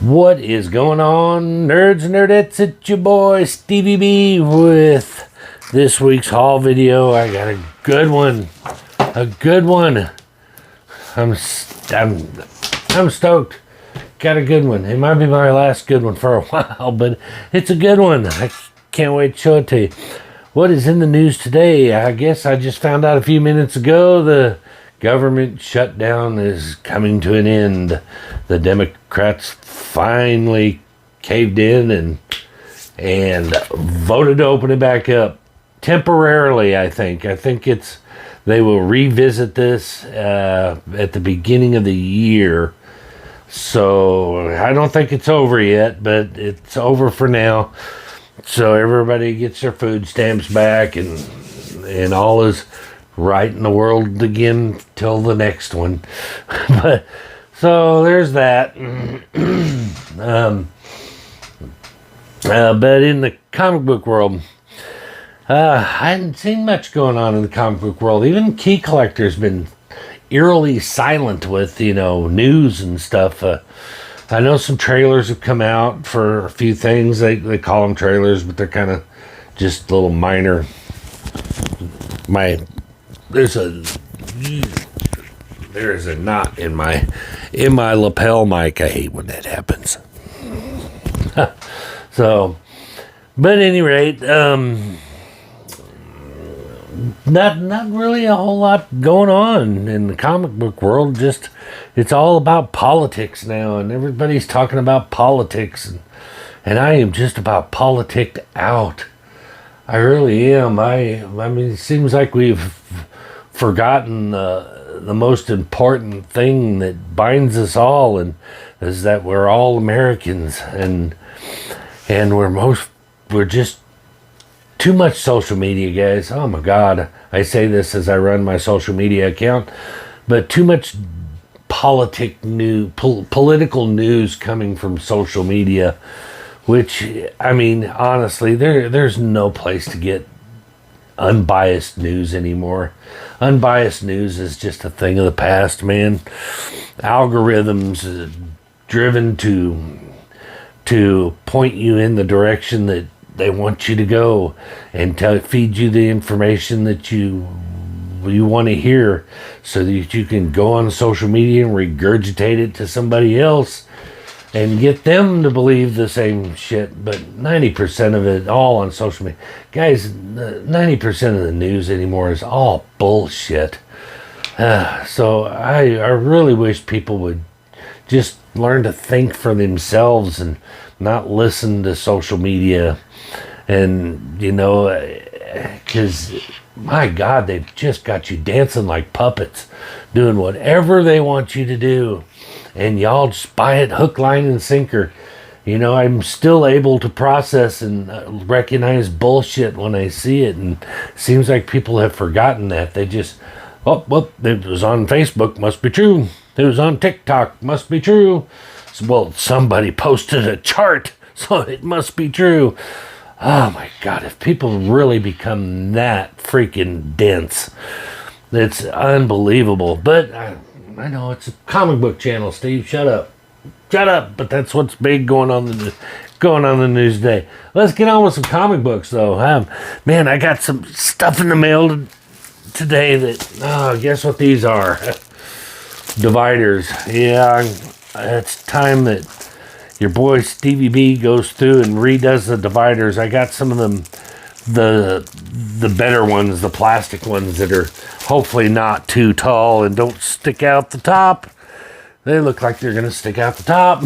What is going on, nerds and nerdettes? It's your boy Stevie B with this week's haul video. I got a good one. I'm stoked. Got a good one. It might be my last good one for a while, but it's a good one. I can't wait to show it to you. What is in the news today? I guess I just found out a few minutes ago the government shutdown is coming to an end. The Democrats finally caved in and voted to open it back up temporarily. I think they will revisit this at the beginning of the year. So I don't think it's over yet, but it's over for now. So everybody gets their food stamps back and all is right in the world again till the next one. But so there's that. But in the comic book world, I hadn't seen much going on in the comic book world. Even Key Collector's been eerily silent with, news and stuff. I know some trailers have come out for a few things. They call them trailers, but they're kind of just little minor. There's a knot in my lapel mic. I hate when that happens. So, but at any rate, not really a whole lot going on in the comic book world. Just it's all about politics now, and everybody's talking about politics, and I am just about politicked out. I really am. I mean, it seems like we've forgotten the most important thing that binds us all, and is that we're all Americans, and we're just too much social media, guys. Oh my God, I say this as I run my social media account, but too much political news coming from social media, which, I mean, honestly, there's no place to get unbiased news anymore. Unbiased news is just a thing of the past, man. Algorithms driven to point you in the direction that they want you to go and feed you the information that you want to hear, so that you can go on social media and regurgitate it to somebody else and get them to believe the same shit. But 90% of it all on social media, guys, 90% of the news anymore is all bullshit. So I really wish people would just learn to think for themselves and not listen to social media. And because my God, they've just got you dancing like puppets, doing whatever they want you to do, and y'all just buy it hook, line, and sinker. I'm still able to process and recognize bullshit when I see it, and it seems like people have forgotten that. They just, well, it was on Facebook, must be true. It was on TikTok, must be true. Well, somebody posted a chart, so it must be true. Oh my God, if people really become that freaking dense, it's unbelievable. But I know it's a comic book channel, Steve. Shut up. But that's what's big going on the news today. Let's get on with some comic books, though. Man, I got some stuff in the mail today that, guess what these are? Dividers. Yeah, it's time that your boy Stevie B goes through and redoes the dividers. I got some of them, the better ones, the plastic ones that are hopefully not too tall and don't stick out the top. They look like they're going to stick out the top.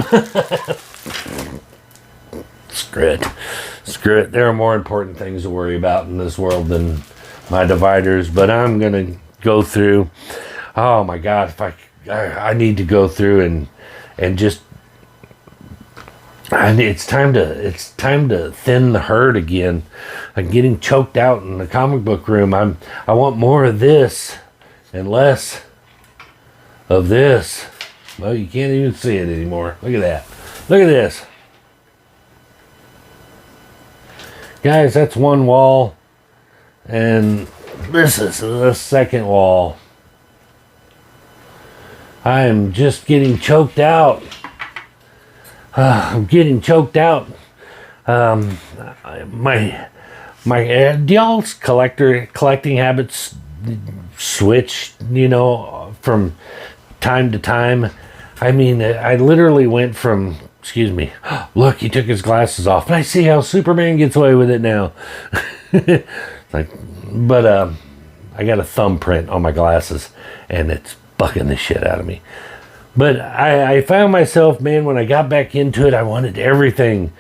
Screw it. There are more important things to worry about in this world than my dividers. But I'm going to go through. Oh my God, if I need to go through and just. It's time to thin the herd again. I'm getting choked out in the comic book room. I want more of this and less of this. Well, you can't even see it anymore. Look at that. Look at this. Guys, that's one wall. And this is the second wall. I am just getting choked out. I'm getting choked out. My do y'all's collecting habits switch, from time to time? I mean, I literally went from, excuse me, look, he took his glasses off, and I see how Superman gets away with it now. But I got a thumbprint on my glasses, and it's bucking the shit out of me. But I found myself, man, when I got back into it, I wanted everything.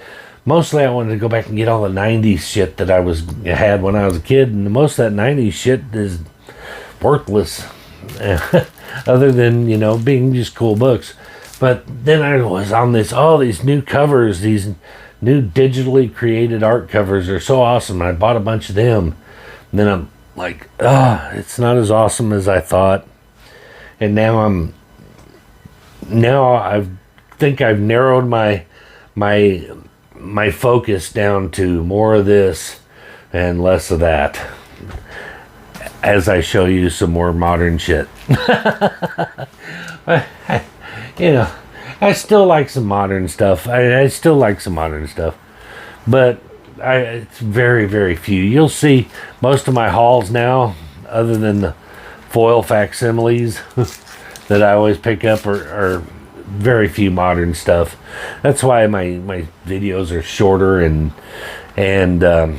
Mostly I wanted to go back and get all the 90s shit that I had when I was a kid, and most of that 90s shit is worthless. Other than, being just cool books. But then I was on all these new covers, these new digitally created art covers are so awesome. I bought a bunch of them. And then I'm like, it's not as awesome as I thought. And now I think I've narrowed my focus down to more of this and less of that, as I show you some more modern shit. I still like some modern stuff. I still like some modern stuff, but it's very, very few. You'll see most of my hauls now, other than the foil facsimiles that I always pick up, are very few modern stuff. That's why my videos are shorter and a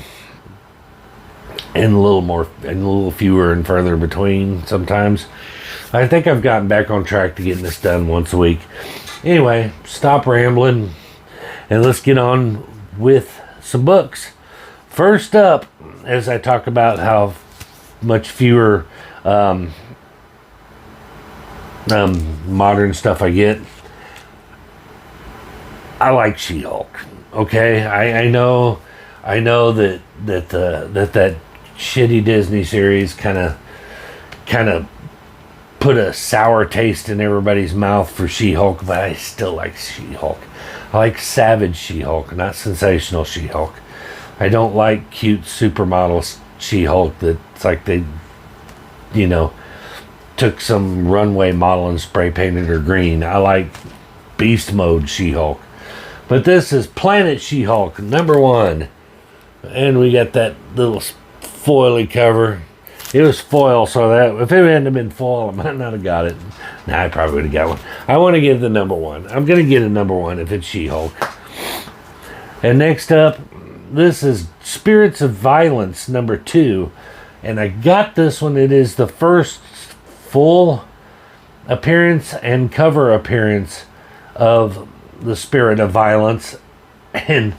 little fewer and further between sometimes. I think I've gotten back on track to getting this done once a week. Anyway, stop rambling and let's get on with some books. First up, as I talk about how much fewer modern stuff I get, I like She-Hulk. Okay, I know that shitty Disney series kind of put a sour taste in everybody's mouth for She-Hulk, but I still like She-Hulk. I like savage She-Hulk, not sensational She-Hulk. I don't like cute supermodel She-Hulk that's like they, took some runway model and spray painted her green. I like beast mode She-Hulk. But this is Planet She-Hulk, #1. And we got that little foily cover. It was foil, so that if it hadn't been foil, I might not have got it. Nah, I probably would have got one. I want to give the #1. I'm going to get a #1 if it's She-Hulk. And next up, this is Spirits of Violence, #2. And I got this one. It is the first full appearance and cover appearance of the Spirit of Violence. And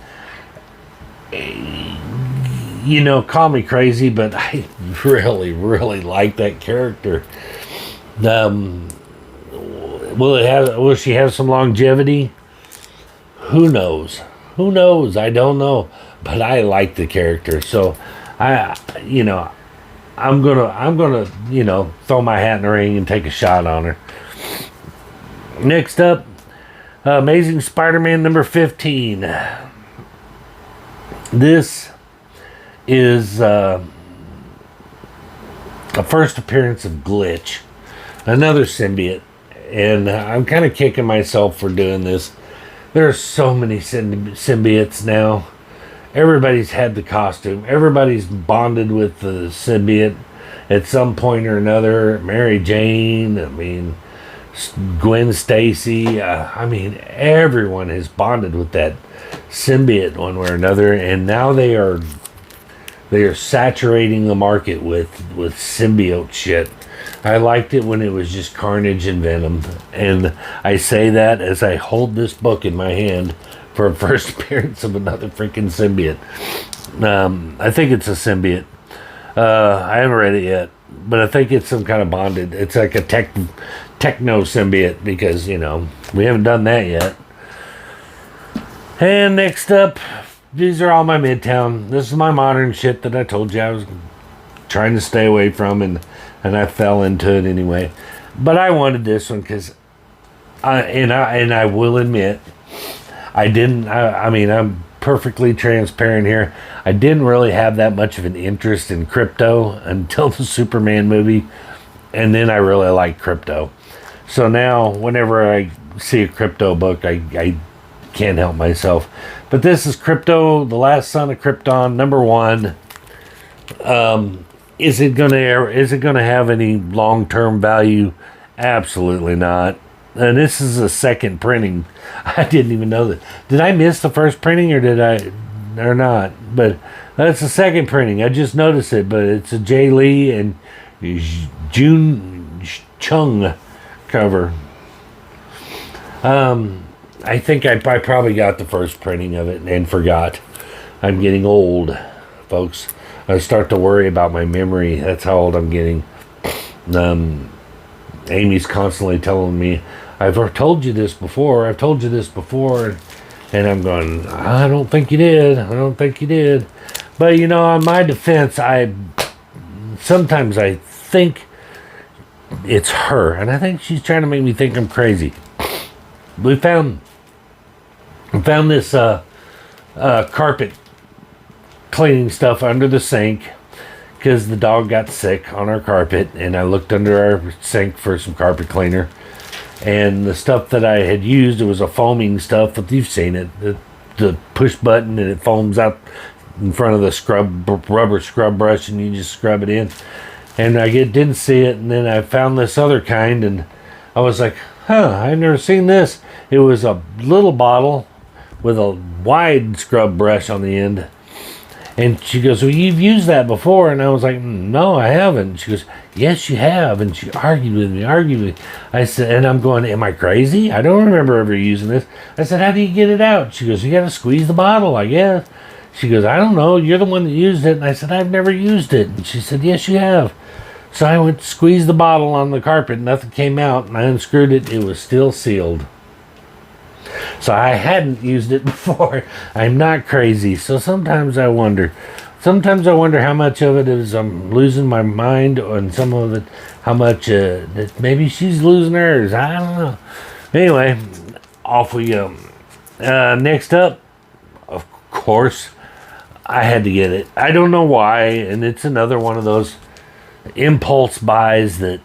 call me crazy, but I really, really like that character. Will she have some longevity? Who knows? I don't know, but I like the character. So I'm gonna throw my hat in the ring and take a shot on her. Next up, Amazing Spider-Man #15. This is a first appearance of Glitch, another symbiote, and I'm kind of kicking myself for doing this. There are so many symbiotes now. Everybody's had the costume. Everybody's bonded with the symbiote at some point or another. Mary Jane, Gwen Stacy. Everyone has bonded with that symbiote one way or another, and now they are saturating the market with symbiote shit. I liked it when it was just Carnage and Venom, and I say that as I hold this book in my hand for a first appearance of another freaking symbiote. I think it's a symbiote. I haven't read it yet, but I think it's some kind of bonded. It's like a techno symbiote, because we haven't done that yet. And next up, these are all my Midtown. This is my modern shit that I told you I was trying to stay away from, and I fell into it anyway. But I wanted this one because I will admit, I'm perfectly transparent here. I didn't really have that much of an interest in crypto until the Superman movie, and then I really like crypto. So now, whenever I see a crypto book, I can't help myself. But this is Crypto, the Last Son of Krypton, #1. Is it gonna have any long-term value? Absolutely not. And this is a second printing. I didn't even know that. Did I miss the first printing or not? But that's the second printing. I just noticed it, but it's a Jay Lee and June Chung cover. I think I probably got the first printing of it and forgot. I'm getting old, folks. I start to worry about my memory. That's how old I'm getting. Amy's constantly telling me, I've told you this before. I've told you this before. And I'm going, I don't think you did. I don't think you did. But, you know, on my defense, sometimes I think it's her. And I think she's trying to make me think I'm crazy. We found this carpet cleaning stuff under the sink because the dog got sick on our carpet, and I looked under our sink for some carpet cleaner, and the stuff that I had used, it was a foaming stuff, but you've seen it, the push button and it foams out in front of the rubber scrub brush, and you just scrub it in. And I didn't see it, and then I found this other kind, and I was like, I've never seen this. It was a little bottle with a wide scrub brush on the end. And she goes, well, you've used that before. And I was like, no, I haven't. She goes, yes, you have. And she argued with me. I said, and I'm going, am I crazy? I don't remember ever using this. I said, how do you get it out? She goes, you got to squeeze the bottle, I guess. She goes, I don't know. You're the one that used it. And I said, I've never used it. And she said, yes, you have. So I went to squeeze the bottle on the carpet. Nothing came out. And I unscrewed it. It was still sealed. So I hadn't used it before. I'm not crazy. So sometimes I wonder how much of it is I'm losing my mind, and some of it, how much that maybe she's losing hers. I don't know. Anyway, off we go. Next up, of course, I had to get it. I don't know why, and it's another one of those impulse buys that...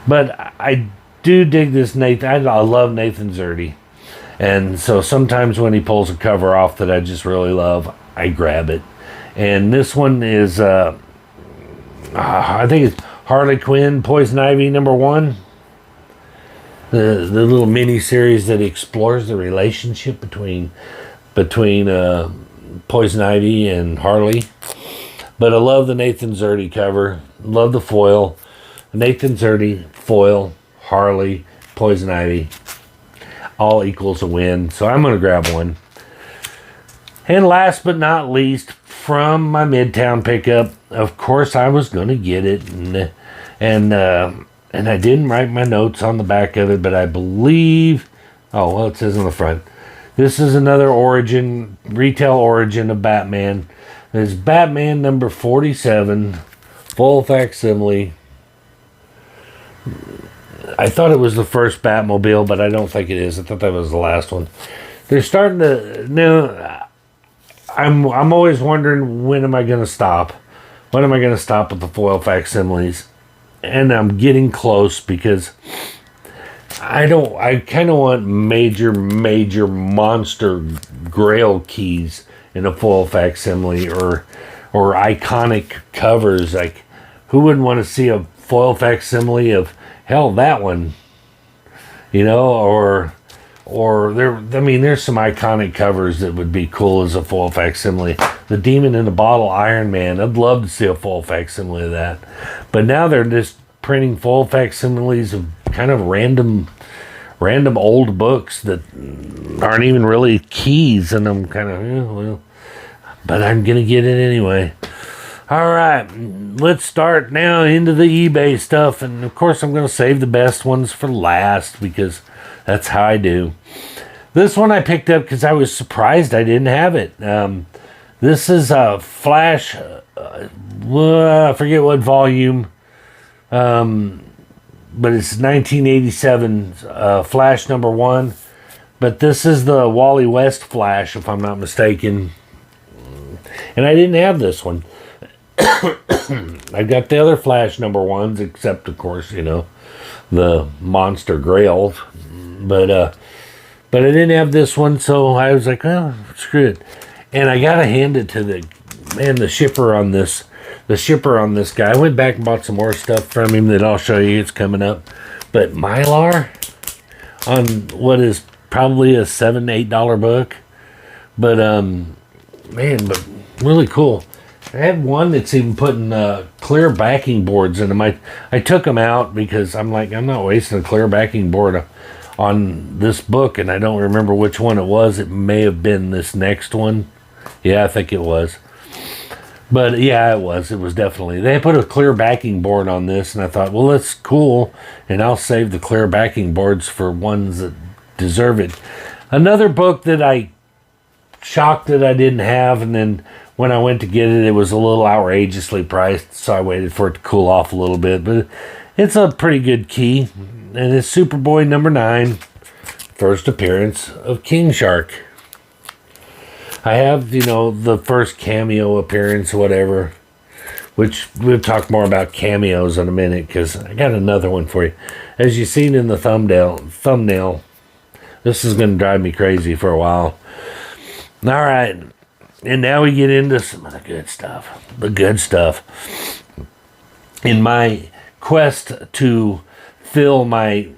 But I do dig this Nathan. I love Nathan Zerdy. And so sometimes when he pulls a cover off that I just really love, I grab it. And this one is, I think it's Harley Quinn, Poison Ivy #1. The little mini series that explores the relationship between Poison Ivy and Harley. But I love the Nathan Zerdy cover. Love the foil. Nathan Zerdy, foil, Harley, Poison Ivy, all equals a win. So I'm going to grab one. And last but not least, from my Midtown pickup, of course I was going to get it. And I didn't write my notes on the back of it, but I believe, it says on the front. This is another retail origin of Batman. It's Batman #47, full facsimile. I thought it was the first Batmobile, but I don't think it is. I thought that was the last one. They're starting to... Now, I'm always wondering, when am I going to stop? When am I going to stop with the foil facsimiles? And I'm getting close, because I kind of want major monster grail keys in a foil facsimile, or iconic covers. Like, who wouldn't want to see a foil facsimile of, hell, that one, or there's some iconic covers that would be cool as a foil facsimile. The Demon in the Bottle Iron Man, I'd love to see a foil facsimile of that. But now they're just printing foil facsimiles of kind of random old books that aren't even really keys, and I'm kind of, but I'm gonna get it anyway. All right, let's start now into the eBay stuff. And of course, I'm going to save the best ones for last, because that's how I do. This one I picked up because I was surprised I didn't have it. This is a Flash, I forget what volume, but it's 1987 Flash #1. But this is the Wally West Flash, if I'm not mistaken. And I didn't have this one. I got the other Flash #1s, except of course, the Monster Grail. But But I didn't have this one, so I was like, oh, screw it. And I gotta hand it to the shipper on this. The shipper on this guy. I went back and bought some more stuff from him that I'll show you. It's coming up. But Mylar on what is probably a $7-8 book. But man, but really cool. I had one that's even putting clear backing boards in them. I took them out because I'm like, I'm not wasting a clear backing board on this book, and I don't remember which one it was. It may have been this next one. Yeah, I think it was. But yeah, it was. It was definitely. They put a clear backing board on this, and I thought, well, that's cool, and I'll save the clear backing boards for ones that deserve it. Another book that I shocked that I didn't have, and then when I went to get it, it was a little outrageously priced, so I waited for it to cool off a little bit. But it's a pretty good key, and it's Superboy number 9, first appearance of King Shark. I have, the first cameo appearance, whatever, which we'll talk more about cameos in a minute, because I got another one for you. As you've seen in the thumbnail, this is going to drive me crazy for a while. All right, and now we get into some of the good stuff. The good stuff. In my quest to fill my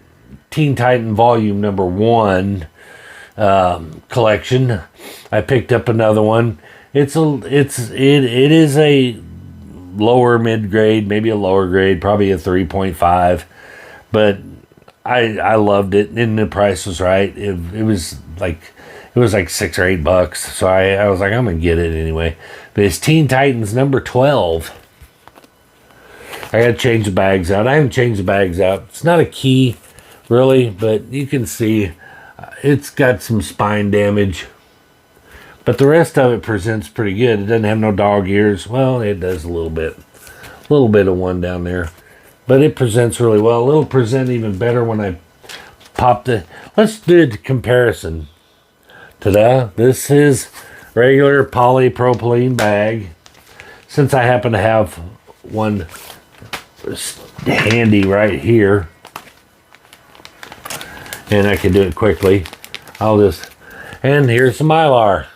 Teen Titan Volume number 1 collection, I picked up another one. It is a lower mid grade, maybe a lower grade, probably a 3.5, but I loved it, and the price was right. It was like $6 or $8, so I was like, I'm gonna get it anyway. But it's Teen Titans number 12. I gotta change the bags out. I haven't changed the bags out. It's not a key really, but you can see it's got some spine damage, but the rest of it presents pretty good. It doesn't have no dog ears. Well, it does a little bit of one down there, but it presents really well. It'll present even better when I pop let's do the comparison. Ta-da! This is regular polypropylene bag. Since I happen to have one handy right here, and I can do it quickly, and here's the Mylar.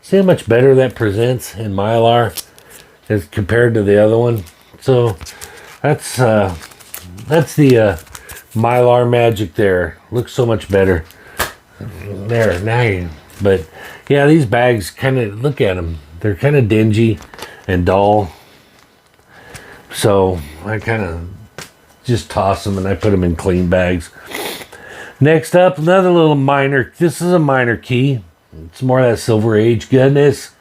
See how much better that presents in Mylar as compared to the other one? So that's the Mylar magic there. Looks so much better. There, now but yeah, these bags kind of, look at them. They're kind of dingy and dull. So I kind of just toss them and I put them in clean bags. Next up, another little minor. This is a minor key. It's more of that Silver Age goodness.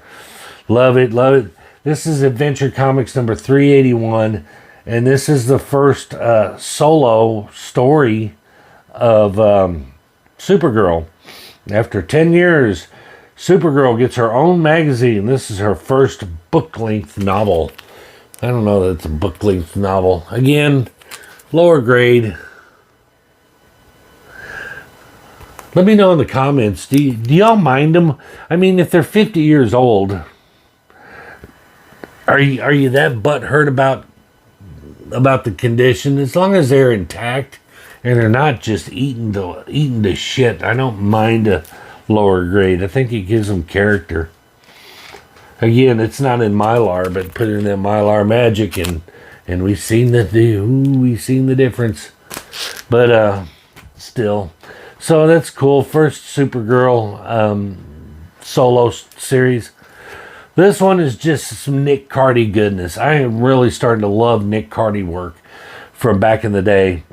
Love it, love it. This is Adventure Comics number 381, and this is the first solo story of Supergirl. After 10 years, Supergirl gets her own magazine. This is her first book-length novel. I don't know that it's a book-length novel. Again, lower grade. Let me know in the comments, do y'all mind them? I mean, if they're 50 years old, are you that butthurt about the condition? As long as they're intact and they're not just eating to shit, I don't mind a lower grade. I think it gives them character. Again, it's not in Mylar, but put in that Mylar magic, and we've seen the difference. But still. So that's cool. First Supergirl solo series. This one is just some Nick Cardy goodness. I am really starting to love Nick Cardy work from back in the day.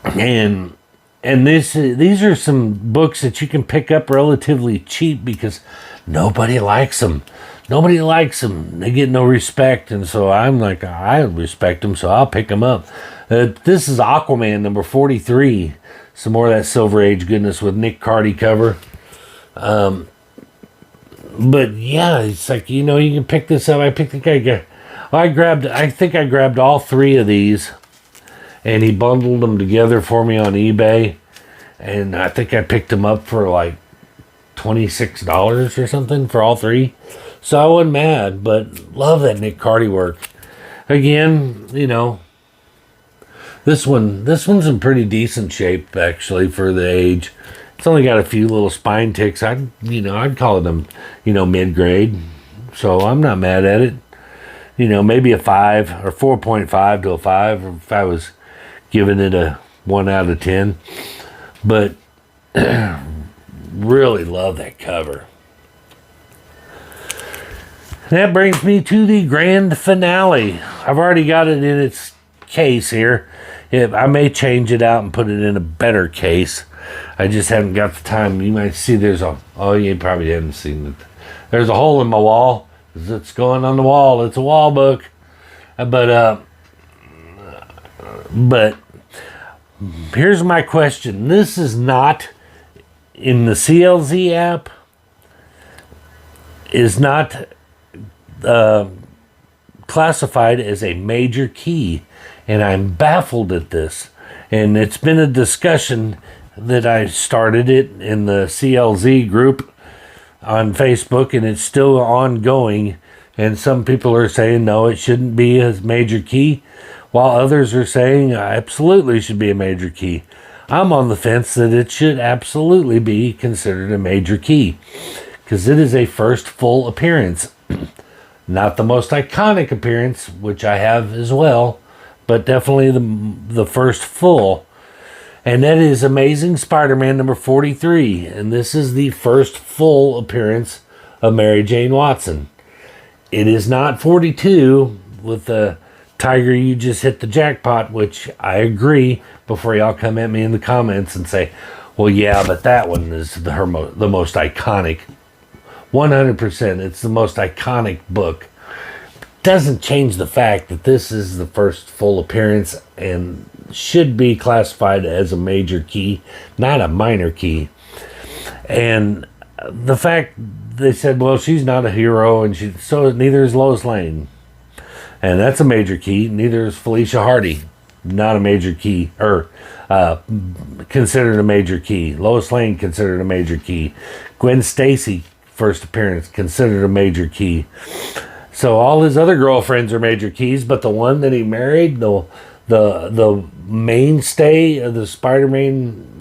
And these are some books that you can pick up relatively cheap because nobody likes them. Nobody likes them. They get no respect, and so I'm like, I respect them, so I'll pick them up. This is Aquaman number 43. Some more of that Silver Age goodness with Nick Cardy cover. But yeah, it's like, you can pick this up. I think I grabbed all 3 of these, and he bundled them together for me on eBay, and I think I picked them up for like $26 or something for all 3. So I wasn't mad, but love that Nick Cardy work. Again, This one's in pretty decent shape actually for the age. It's only got a few little spine ticks. I'd call them, mid-grade. So I'm not mad at it. Maybe a 5 or 4.5 to a 5 if I was giving it a 1 out of 10. But really love that cover. That brings me to the grand finale. I've already got it in its case here. I may change it out and put it in a better case. I just haven't got the time. You might see you probably haven't seen it. There's a hole in my wall. It's going on the wall. It's a wall book. But here's my question. This is not in the CLZ app. Is not classified as a major key, and I'm baffled at this. And it's been a discussion that I started it in the CLZ group on Facebook, and it's still ongoing. And some people are saying no, it shouldn't be a major key, while others are saying absolutely should be a major key. I'm on the fence that it should absolutely be considered a major key, because it is a first full appearance. Not the most iconic appearance, which I have as well, but definitely the first full. And that is Amazing Spider-Man number 43. And this is the first full appearance of Mary Jane Watson. It is not 42 with the Tiger, you just hit the jackpot, which I agree, before y'all come at me in the comments and say, well, yeah, but that one is the most iconic. 100%, it's the most iconic book. Doesn't change the fact that this is the first full appearance and should be classified as a major key, not a minor key. And the fact they said, well, she's not a hero, and so neither is Lois Lane. And that's a major key. Neither is Felicia Hardy. Not a major key, or considered a major key. Lois Lane considered a major key. Gwen Stacy, first appearance, considered a major key. So all his other girlfriends are major keys, but the one that he married, the mainstay of the Spider-Man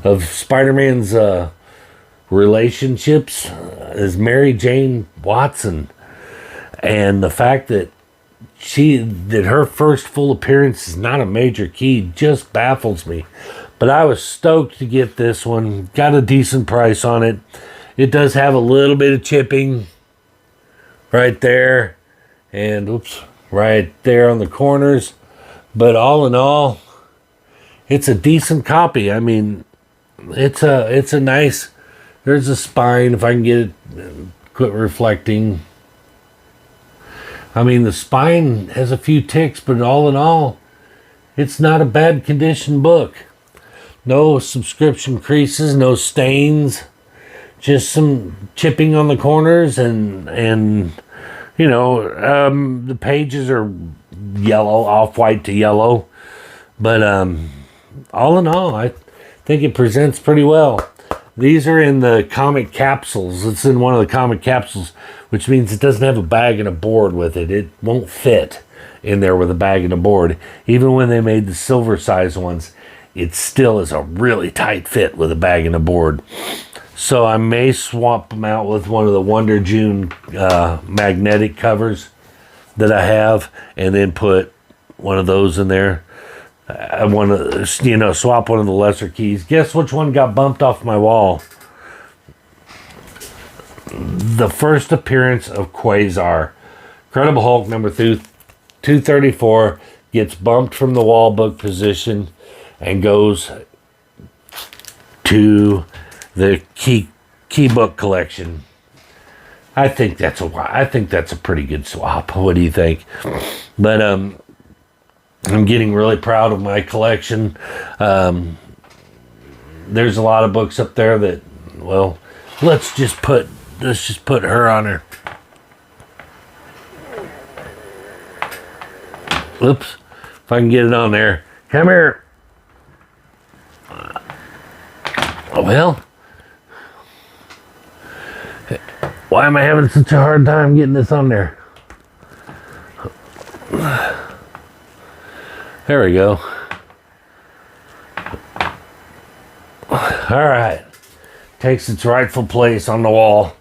of Spider-Man's relationships is Mary Jane Watson. And the fact that her first full appearance is not a major key just baffles me. But I was stoked to get this one. Got a decent price on it. It does have a little bit of chipping right there, and right there on the corners. But all in all, it's a decent copy. I mean, it's a nice. There's a spine. If I can get it, quit reflecting. I mean, the spine has a few ticks, but all in all, it's not a bad condition book. No subscription creases, no stains, just some chipping on the corners, and the pages are yellow, off-white to yellow. But all in all, I think it presents pretty well. These are in the comic capsules. It's in one of the comic capsules, which means it doesn't have a bag and a board with it. It won't fit in there with a bag and a board. Even when they made the silver size ones, it still is a really tight fit with a bag and a board. So I may swap them out with one of the Wonder June magnetic covers that I have, and then put one of those in there. I want to, swap one of the lesser keys. Guess which one got bumped off my wall? The first appearance of Quasar. Incredible Hulk number 234 gets bumped from the wall book position and goes to the key book collection. I think that's a pretty good swap. What do you think? But I'm getting really proud of my collection. There's a lot of books up there that, well, let's just put her on her. Oops. If I can get it on there. Come here. Well, why am I having such a hard time getting this on there? There we go. All right. Takes its rightful place on the wall.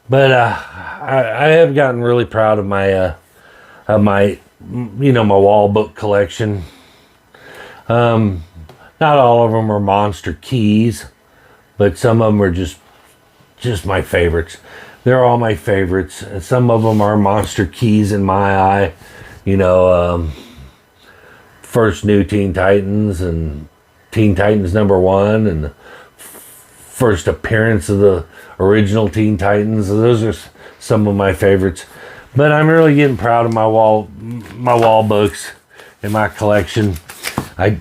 But I have gotten really proud of my my wall book collection. Not all of them are monster keys, but some of them are just my favorites. They're all my favorites. And some of them are monster keys in my eye. First New Teen Titans and Teen Titans #1 and the first appearance of the original Teen Titans. Those are some of my favorites. But I'm really getting proud of my wall books in my collection.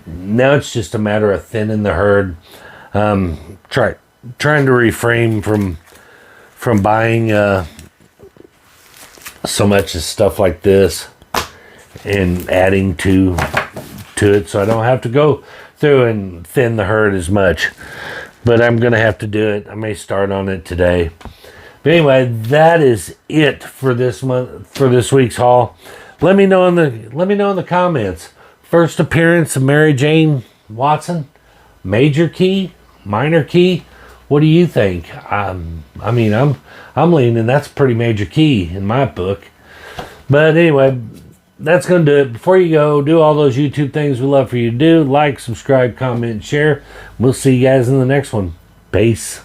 Now it's just a matter of thinning the herd. Trying to refrain from buying so much of stuff like this and adding to it, so I don't have to go through and thin the herd as much. But I'm gonna have to do it. I may start on it today. But anyway, that is it for this week's haul. Let me know in the comments. First appearance of Mary Jane Watson, major key, minor key. What do you think? I'm leaning that's a pretty major key in my book. But anyway, that's going to do it. Before you go, do all those YouTube things we love for you to do. Like, subscribe, comment, share. We'll see you guys in the next one. Peace.